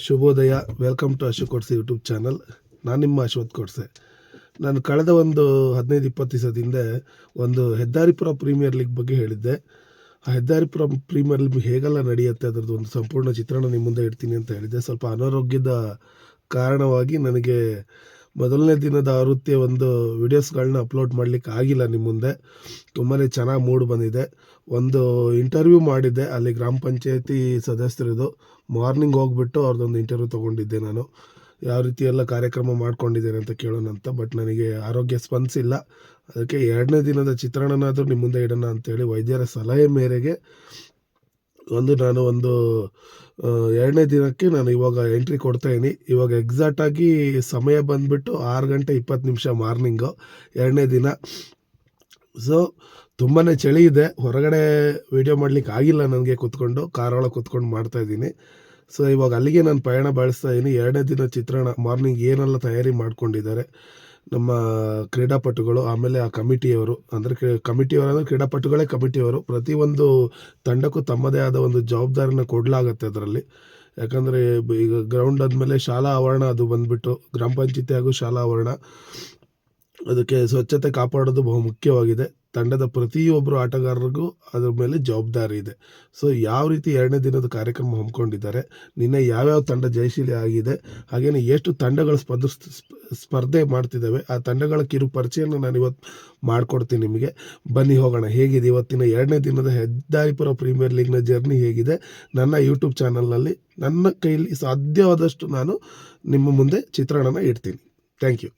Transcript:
ಶುಭೋದಯ. Welcome to Ashok Kodse YouTube channel. ನಾನು ನಿಮ್ಮ ಅಶ್ವಥ್ ಕೊಡ್ಸೆ. ನಾನು ಕಳೆದ ಒಂದು 15-20 ದಿವಸದಿಂದ ಒಂದು ಹೆದ್ದಾರಿಪುರ ಪ್ರೀಮಿಯರ್ ಲೀಗ್ ಬಗ್ಗೆ ಹೇಳಿದ್ದೆ. ಆ ಹೆದ್ದಾರಿಪುರ ಪ್ರೀಮಿಯರ್ ಲೀಗ್ ಹೇಗೆಲ್ಲ ನಡೆಯುತ್ತೆ ಅದರದ್ದು ಒಂದು ಸಂಪೂರ್ಣ ಚಿತ್ರಣ ನಿಮ್ಮ ಮುಂದೆ ಇಡ್ತೀನಿ ಅಂತ ಹೇಳಿದ್ದೆ. ಸ್ವಲ್ಪ ಅನಾರೋಗ್ಯದ ಕಾರಣವಾಗಿ ನನಗೆ ಮೊದಲನೇ ದಿನದ ಆವೃತ್ತಿಯ ಒಂದು ವಿಡಿಯೋಸ್ಗಳನ್ನ ಅಪ್ಲೋಡ್ ಮಾಡಲಿಕ್ಕೆ ಆಗಿಲ್ಲ ನಿಮ್ಮ ಮುಂದೆ. ತುಂಬಾ ಚೆನ್ನಾಗಿ ಮೂಡ್ ಬಂದಿದೆ. ಒಂದು ಇಂಟರ್ವ್ಯೂ ಮಾಡಿದ್ದೆ ಅಲ್ಲಿ ಗ್ರಾಮ ಪಂಚಾಯತಿ ಸದಸ್ಯರದು. ಮಾರ್ನಿಂಗ್ ಹೋಗ್ಬಿಟ್ಟು ಅವ್ರದ್ದೊಂದು ಇಂಟರ್ವ್ಯೂ ತೊಗೊಂಡಿದ್ದೆ ನಾನು. ಯಾವ ರೀತಿ ಎಲ್ಲ ಕಾರ್ಯಕ್ರಮ ಮಾಡ್ಕೊಂಡಿದ್ದೇನೆ ಅಂತ ಕೇಳೋಣ ಅಂತ. ಬಟ್ ನನಗೆ ಆರೋಗ್ಯ ಸ್ಪಂದಿಸಿಲ್ಲ. ಅದಕ್ಕೆ 2ನೇ ದಿನದ ಚಿತ್ರಣನಾದರೂ ನಿಮ್ಮ ಮುಂದೆ ಇಡೋಣ ಅಂತೇಳಿ ವೈದ್ಯರ ಸಲಹೆ ಮೇರೆಗೆ ನಾನು 2ನೇ ದಿನಕ್ಕೆ ನಾನು ಇವಾಗ ಎಂಟ್ರಿ ಕೊಡ್ತಾಯಿದ್ದೀನಿ. ಇವಾಗ ಎಕ್ಸಾಕ್ಟಾಗಿ ಸಮಯ ಬಂದುಬಿಟ್ಟು 6:20 ಮಾರ್ನಿಂಗು 2ನೇ ದಿನ. ಸೊ ತುಂಬಾ ಚಳಿ ಇದೆ. ಹೊರಗಡೆ ವೀಡಿಯೋ ಮಾಡಲಿಕ್ಕೆ ಆಗಿಲ್ಲ ನನಗೆ. ಕಾರೊಳಗೆ ಕೂತ್ಕೊಂಡು ಮಾಡ್ತಾಯಿದ್ದೀನಿ. ಸೊ ಇವಾಗ ಅಲ್ಲಿಗೆ ನಾನು ಪಯಣ ಬೆಳೆಸ್ತಾ ಇದ್ದೀನಿ. 2ನೇ ದಿನ ಚಿತ್ರಣ ಮಾರ್ನಿಂಗ್ ಏನೆಲ್ಲ ತಯಾರಿ ಮಾಡ್ಕೊಂಡಿದ್ದಾರೆ ನಮ್ಮ ಕ್ರೀಡಾಪಟುಗಳು, ಆಮೇಲೆ ಆ ಕಮಿಟಿಯವರು. ಅಂದರೆ ಕ್ರೀಡಾಪಟುಗಳೇ ಕಮಿಟಿಯವರು. ಪ್ರತಿಯೊಂದು ತಂಡಕ್ಕೂ ತಮ್ಮದೇ ಆದ ಒಂದು ಜವಾಬ್ದಾರಿನ ಕೊಡಲಾಗತ್ತೆ ಅದರಲ್ಲಿ. ಯಾಕಂದರೆ ಈಗ ಗ್ರೌಂಡ್ ಆದಮೇಲೆ ಶಾಲಾ ಆವರಣ ಅದು ಬಂದುಬಿಟ್ಟು ಗ್ರಾಮ ಪಂಚಾಯತಿ ಹಾಗೂ ಶಾಲಾ ಆವರಣ, ಅದಕ್ಕೆ ಸ್ವಚ್ಛತೆ ಕಾಪಾಡೋದು ಬಹು ಮುಖ್ಯವಾಗಿದೆ. ತಂಡದ ಪ್ರತಿಯೊಬ್ಬರು ಆಟಗಾರರಿಗೂ ಅದ್ರ ಮೇಲೆ ಜವಾಬ್ದಾರಿ ಇದೆ. ಸೊ ಯಾವ ರೀತಿ 2ನೇ ದಿನದ ಕಾರ್ಯಕ್ರಮ ಹಮ್ಮಿಕೊಂಡಿದ್ದಾರೆ, ನಿನ್ನೆ ಯಾವ್ಯಾವ ತಂಡ ಜಯಶೀಲಿ ಆಗಿದೆ, ಹಾಗೆಯೇ ಎಷ್ಟು ತಂಡಗಳು ಸ್ಪರ್ಧೆ ಮಾಡ್ತಿದ್ದಾವೆ, ಆ ತಂಡಗಳ ಕಿರು ಪರಿಚಯನ ನಾನು ಇವತ್ತು ಮಾಡಿಕೊಡ್ತೀನಿ ನಿಮಗೆ. ಬನ್ನಿ ಹೋಗೋಣ. ಹೇಗಿದೆ ಇವತ್ತಿನ 2ನೇ ದಿನದ ಹೆದ್ದಾರಿಪುರ ಪ್ರೀಮಿಯರ್ ಲೀಗ್ನ ಜರ್ನಿ ಹೇಗಿದೆ, ನನ್ನ ಯೂಟ್ಯೂಬ್ ಚಾನಲ್ನಲ್ಲಿ ನನ್ನ ಕೈಯಲ್ಲಿ ಸಾಧ್ಯವಾದಷ್ಟು ನಾನು ನಿಮ್ಮ ಮುಂದೆ ಚಿತ್ರಣನ ಇಡ್ತೀನಿ. Thank you.